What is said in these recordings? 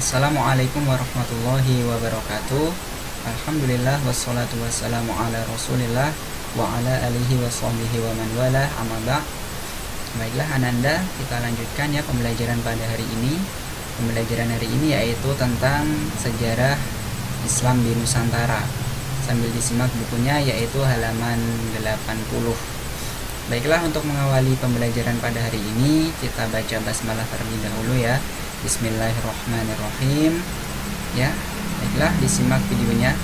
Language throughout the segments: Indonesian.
Assalamualaikum warahmatullahi wabarakatuh. Alhamdulillah wassalatu wassalamu ala rasulillah wa ala alihi wa sahbihi wa man wala amma ba'd. Baiklah Ananda, kita lanjutkan ya pembelajaran pada hari ini. Pembelajaran hari ini yaitu tentang sejarah Islam di Nusantara. Sambil disimak bukunya yaitu halaman 80. Baiklah, untuk mengawali pembelajaran pada hari ini kita baca basmalah terlebih dahulu ya. Bismillahirrahmanirrahim. Ya, baiklah disimak videonya.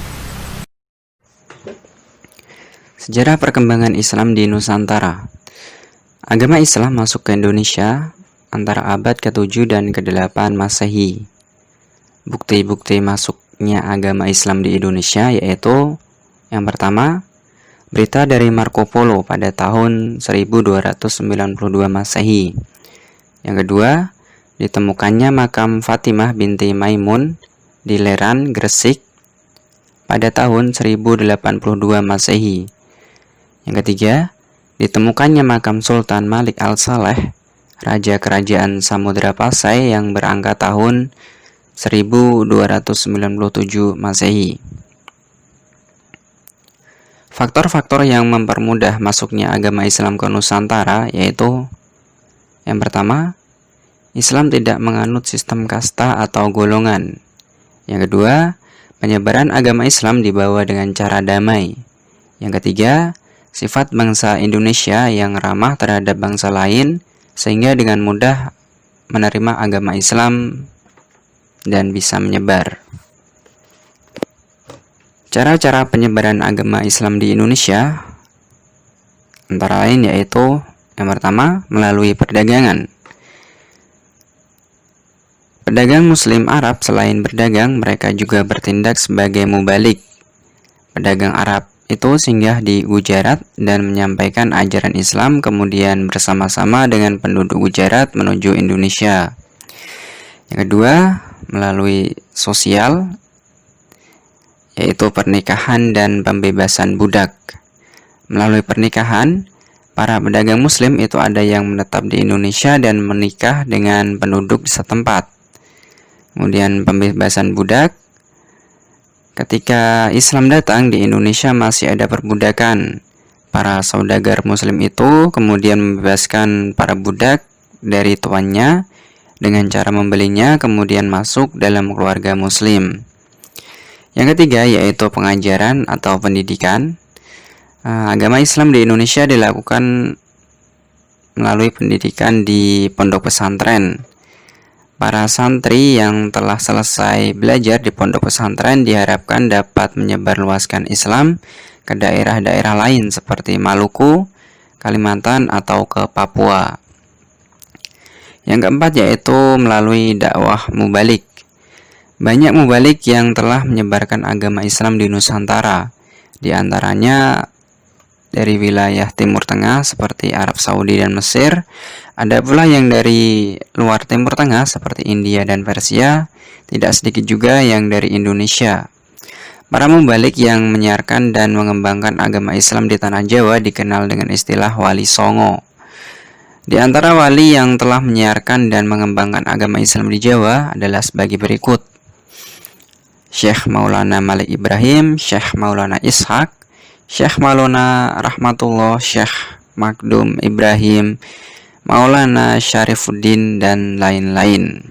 Sejarah perkembangan Islam di Nusantara. Agama Islam masuk ke Indonesia antara abad ke-7 dan ke-8 Masehi. Bukti-bukti masuknya agama Islam di Indonesia yaitu yang pertama, berita dari Marco Polo pada tahun 1292 Masehi. Yang kedua, ditemukannya makam Fatimah binti Maimun di Leran, Gresik pada tahun 1082 Masehi. Yang ketiga, ditemukannya makam Sultan Malik Al-Saleh, Raja Kerajaan Samudra Pasai yang berangka tahun 1297 Masehi. Faktor-faktor yang mempermudah masuknya agama Islam ke Nusantara yaitu yang pertama, Islam tidak menganut sistem kasta atau golongan. Yang kedua, penyebaran agama Islam dibawa dengan cara damai. Yang ketiga, sifat bangsa Indonesia yang ramah terhadap bangsa lain sehingga dengan mudah menerima agama Islam dan bisa menyebar. Cara-cara penyebaran agama Islam di Indonesia antara lain yaitu yang pertama, melalui perdagangan. Pedagang Muslim Arab selain berdagang, mereka juga bertindak sebagai mubalik. Pedagang Arab itu singgah di Gujarat dan menyampaikan ajaran Islam, kemudian bersama-sama dengan penduduk Gujarat menuju Indonesia. Yang kedua, melalui sosial, yaitu pernikahan dan pembebasan budak. Melalui pernikahan, para pedagang Muslim itu ada yang menetap di Indonesia dan menikah dengan penduduk setempat. Kemudian pembebasan budak, ketika Islam datang di Indonesia masih ada perbudakan. Para saudagar Muslim itu kemudian membebaskan para budak dari tuannya dengan cara membelinya kemudian masuk dalam keluarga Muslim. Yang ketiga yaitu pengajaran atau pendidikan. Agama Islam di Indonesia dilakukan melalui pendidikan di pondok pesantren. Para santri yang telah selesai belajar di pondok pesantren diharapkan dapat menyebarluaskan Islam ke daerah-daerah lain seperti Maluku, Kalimantan, atau ke Papua. Yang keempat yaitu melalui dakwah mubalik. Banyak mubalik yang telah menyebarkan agama Islam di Nusantara, di antaranya dari wilayah Timur Tengah seperti Arab Saudi dan Mesir. Ada pula yang dari luar Timur Tengah seperti India dan Persia, tidak sedikit juga yang dari Indonesia. Para mubalik yang menyiarkan dan mengembangkan agama Islam di tanah Jawa dikenal dengan istilah wali songo. Di antara wali yang telah menyiarkan dan mengembangkan agama Islam di Jawa adalah sebagai berikut. Syekh Maulana Malik Ibrahim, Syekh Maulana Ishaq, Syekh Maulana Rahmatullah, Syekh Makdum Ibrahim, Maulana Syarifuddin, dan lain-lain.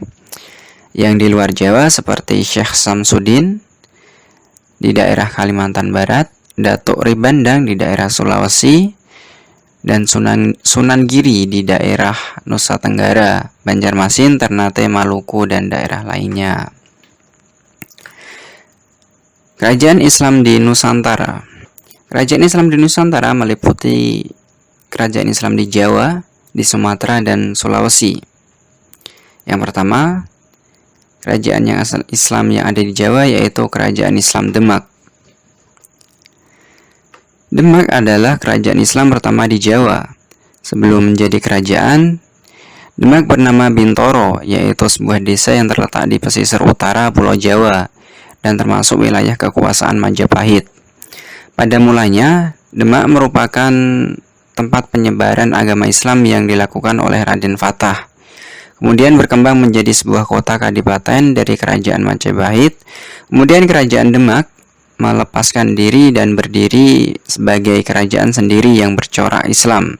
Yang di luar Jawa seperti Syekh Samsudin di daerah Kalimantan Barat, Datuk Ribandang di daerah Sulawesi, dan Sunan Giri di daerah Nusa Tenggara, Banjarmasin, Ternate, Maluku, dan daerah lainnya. Kerajaan Islam di Nusantara. Kerajaan Islam di Nusantara meliputi kerajaan Islam di Jawa, di Sumatera, dan Sulawesi. Yang pertama, kerajaan yang Islam yang ada di Jawa yaitu Kerajaan Islam Demak. Demak adalah kerajaan Islam pertama di Jawa. Sebelum menjadi kerajaan, Demak bernama Bintoro, yaitu sebuah desa yang terletak di pesisir utara Pulau Jawa dan termasuk wilayah kekuasaan Majapahit. Pada mulanya, Demak merupakan tempat penyebaran agama Islam yang dilakukan oleh Raden Fatah. Kemudian berkembang menjadi sebuah kota kadipaten dari kerajaan Majapahit. Kemudian kerajaan Demak melepaskan diri dan berdiri sebagai kerajaan sendiri yang bercorak Islam.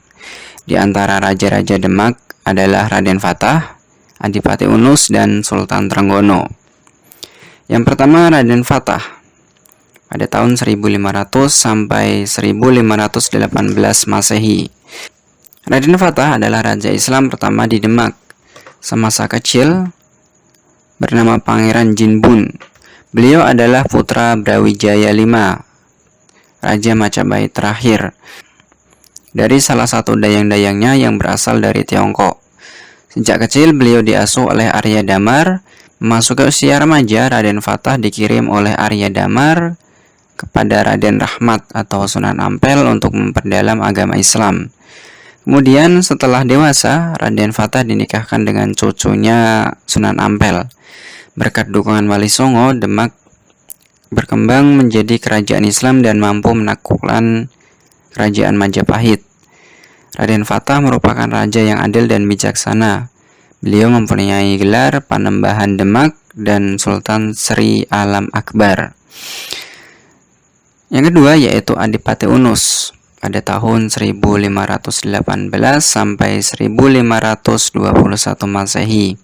Di antara raja-raja Demak adalah Raden Fatah, Adipati Unus, dan Sultan Trenggono. Yang pertama, Raden Fatah pada tahun 1500 sampai 1518 Masehi. Raden Fatah adalah raja Islam pertama di Demak. Semasa kecil bernama Pangeran Jinbun. Beliau adalah putra Brawijaya V, Raja Majapahit terakhir, dari salah satu dayang-dayangnya yang berasal dari Tiongkok. Sejak kecil beliau diasuh oleh Arya Damar. Memasuki usia remaja, Raden Fatah dikirim oleh Arya Damar kepada Raden Rahmat atau Sunan Ampel untuk memperdalam agama Islam. Kemudian setelah dewasa, Raden Fatah dinikahkan dengan cucunya Sunan Ampel. Berkat dukungan Wali Songo, Demak berkembang menjadi kerajaan Islam dan mampu menaklukkan kerajaan Majapahit. Raden Fatah merupakan raja yang adil dan bijaksana. Beliau mempunyai gelar Panembahan Demak dan Sultan Sri Alam Akbar. Yang kedua yaitu Adipati Unus pada tahun 1518 sampai 1521 Masehi.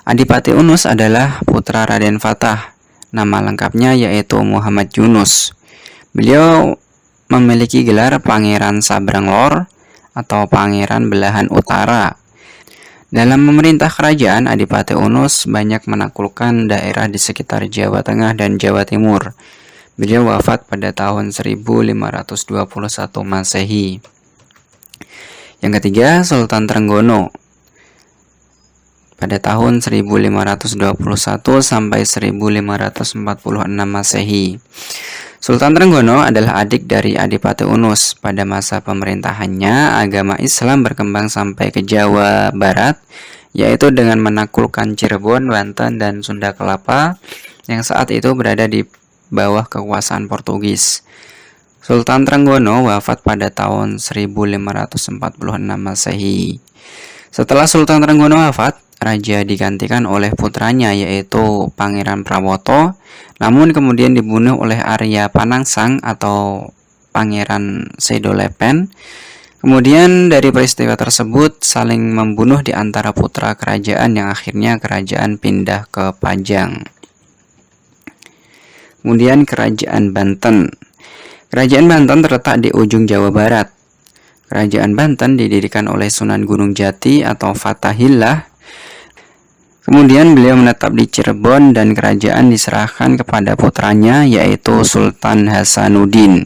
Adipati Unus adalah putra Raden Fatah. Nama lengkapnya yaitu Muhammad Yunus. Beliau memiliki gelar Pangeran Sabrang Lor atau Pangeran Belahan Utara. Dalam memerintah kerajaan, Adipati Unus banyak menaklukkan daerah di sekitar Jawa Tengah dan Jawa Timur. Beliau wafat pada tahun 1521 Masehi. Yang ketiga, Sultan Trenggono pada tahun 1521 sampai 1546 Masehi. Sultan Trenggono adalah adik dari Adipati Unus. Pada masa pemerintahannya, agama Islam berkembang sampai ke Jawa Barat, yaitu dengan menaklukkan Cirebon, Banten, dan Sunda Kelapa yang saat itu berada di bawah kekuasaan Portugis. Sultan Trenggono wafat pada tahun 1546 Masehi. Setelah Sultan Trenggono wafat, raja digantikan oleh putranya yaitu Pangeran Prawoto, namun kemudian dibunuh oleh Arya Panangsang atau Pangeran Sedolepen. Kemudian dari peristiwa tersebut saling membunuh di antara putra kerajaan yang akhirnya kerajaan pindah ke Pajang. Kemudian Kerajaan Banten. Kerajaan Banten terletak di ujung Jawa Barat. Kerajaan Banten didirikan oleh Sunan Gunung Jati atau Fatahillah. Kemudian beliau menetap di Cirebon dan kerajaan diserahkan kepada putranya yaitu Sultan Hasanuddin.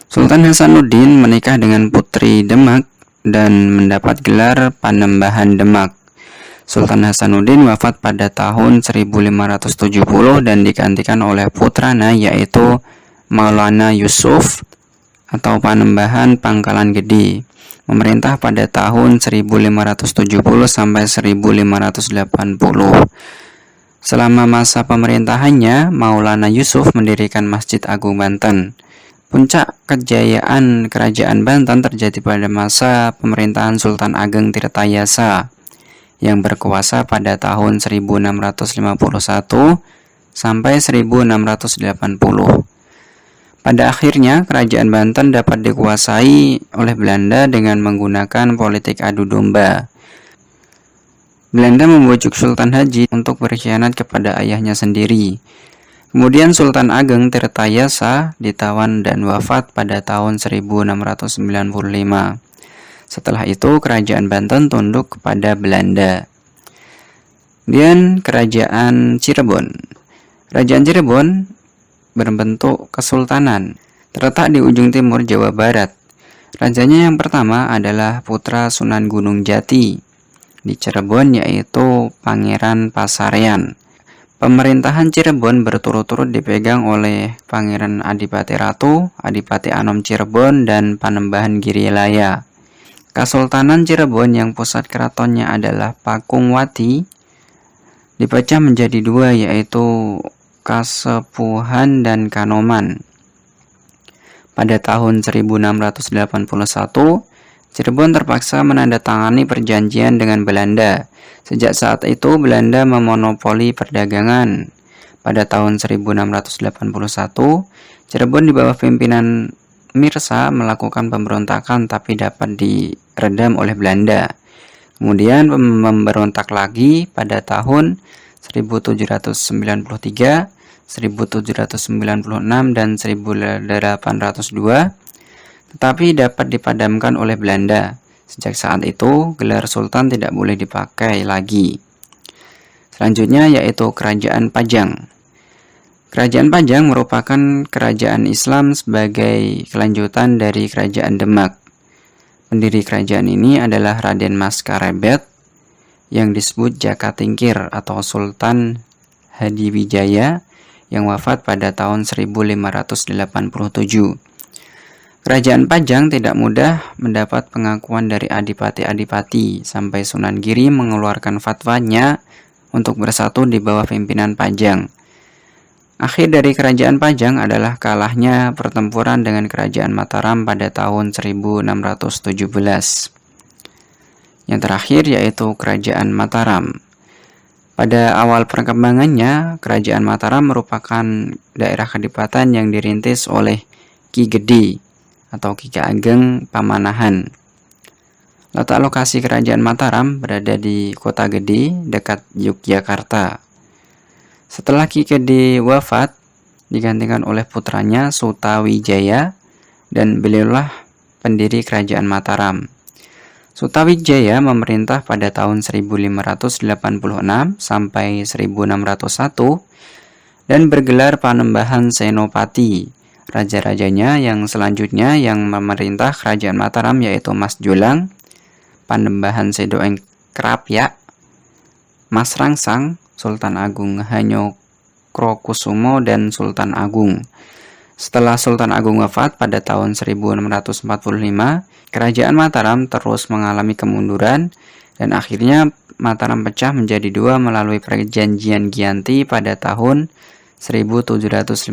Sultan Hasanuddin menikah dengan putri Demak dan mendapat gelar Panembahan Demak. Sultan Hasanuddin wafat pada tahun 1570 dan digantikan oleh putranya yaitu Maulana Yusuf atau Panembahan Pangkalan Gede, memerintah pada tahun 1570 sampai 1580. Selama masa pemerintahannya, Maulana Yusuf mendirikan Masjid Agung Banten. Puncak kejayaan Kerajaan Banten terjadi pada masa pemerintahan Sultan Ageng Tirtayasa yang berkuasa pada tahun 1651 sampai 1680. Pada akhirnya, Kerajaan Banten dapat dikuasai oleh Belanda dengan menggunakan politik adu domba. Belanda membujuk Sultan Haji untuk berkhianat kepada ayahnya sendiri. Kemudian Sultan Ageng Tirtayasa ditawan dan wafat pada tahun 1695. Setelah itu, Kerajaan Banten tunduk kepada Belanda. Kemudian Kerajaan Cirebon. Kerajaan Cirebon berbentuk kesultanan, terletak di ujung timur Jawa Barat. Rajanya yang pertama adalah putra Sunan Gunung Jati di Cirebon yaitu Pangeran Pasarean. Pemerintahan Cirebon berturut-turut dipegang oleh Pangeran Adipati Ratu, Adipati Anom Cirebon, dan Panembahan Girilaya. Kesultanan Cirebon yang pusat keratonnya adalah Pakungwati dipecah menjadi dua yaitu Kasepuhan dan Kanoman. Pada tahun 1681, Cirebon terpaksa menandatangani perjanjian dengan Belanda. Sejak saat itu Belanda memonopoli perdagangan. Pada tahun 1681, Cirebon di bawah pimpinan Mirsa melakukan pemberontakan tapi dapat diredam oleh Belanda. Kemudian memberontak lagi pada tahun 1793, 1796, dan 1802, tetapi dapat dipadamkan oleh Belanda. Sejak saat itu, gelar Sultan tidak boleh dipakai lagi. Selanjutnya yaitu Kerajaan Pajang. Kerajaan Pajang merupakan kerajaan Islam sebagai kelanjutan dari Kerajaan Demak. Pendiri kerajaan ini adalah Raden Mas Karebet yang disebut Jaka Tingkir atau Sultan Hadiwijaya yang wafat pada tahun 1587. Kerajaan Pajang tidak mudah mendapat pengakuan dari adipati-adipati sampai Sunan Giri mengeluarkan fatwanya untuk bersatu di bawah pimpinan Pajang. Akhir dari Kerajaan Pajang adalah kalahnya pertempuran dengan Kerajaan Mataram pada tahun 1617. Yang terakhir yaitu Kerajaan Mataram. Pada awal perkembangannya, Kerajaan Mataram merupakan daerah kadipaten yang dirintis oleh Ki Gede atau Ki Ageng Pamanahan. Letak lokasi Kerajaan Mataram berada di Kota Gede, dekat Yogyakarta. Setelah Ki Gede wafat, digantikan oleh putranya Sutawijaya dan beliaulah pendiri Kerajaan Mataram. Sutawijaya memerintah pada tahun 1586 sampai 1601 dan bergelar Panembahan Senopati. Raja-rajanya yang selanjutnya yang memerintah Kerajaan Mataram yaitu Mas Jolang, Panembahan Sedoengkrapyak, Mas Rangsang, Sultan Agung Hanyokrokusumo, dan Sultan Agung. Setelah Sultan Agung wafat pada tahun 1645, Kerajaan Mataram terus mengalami kemunduran dan akhirnya Mataram pecah menjadi dua melalui Perjanjian Giyanti pada tahun 1755.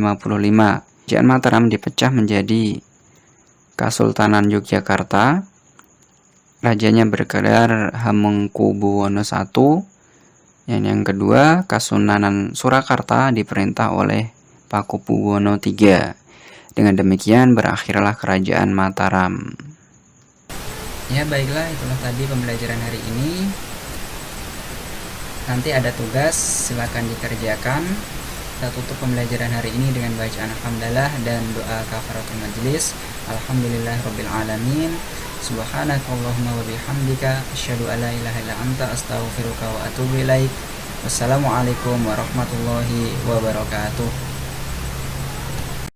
Kerajaan Mataram dipecah menjadi Kasultanan Yogyakarta. Rajanya bergelar Hamengkubuwono I. Yang kedua, Kasunanan Surakarta diperintah oleh Pakubuwono III. Dengan demikian berakhirlah Kerajaan Mataram. Ya baiklah, itulah tadi pembelajaran hari ini. Nanti ada tugas, silakan dikerjakan. Kita tutup pembelajaran hari ini dengan bacaan Alhamdulillah dan doa kafaratul majelis. Alhamdulillahirabbil alamin. Subhanakallahumma wa bihamdika asyhadu an la ilaha illa anta astaghfiruka wa atubu ilaik. Wassalamualaikum warahmatullahi wabarakatuh.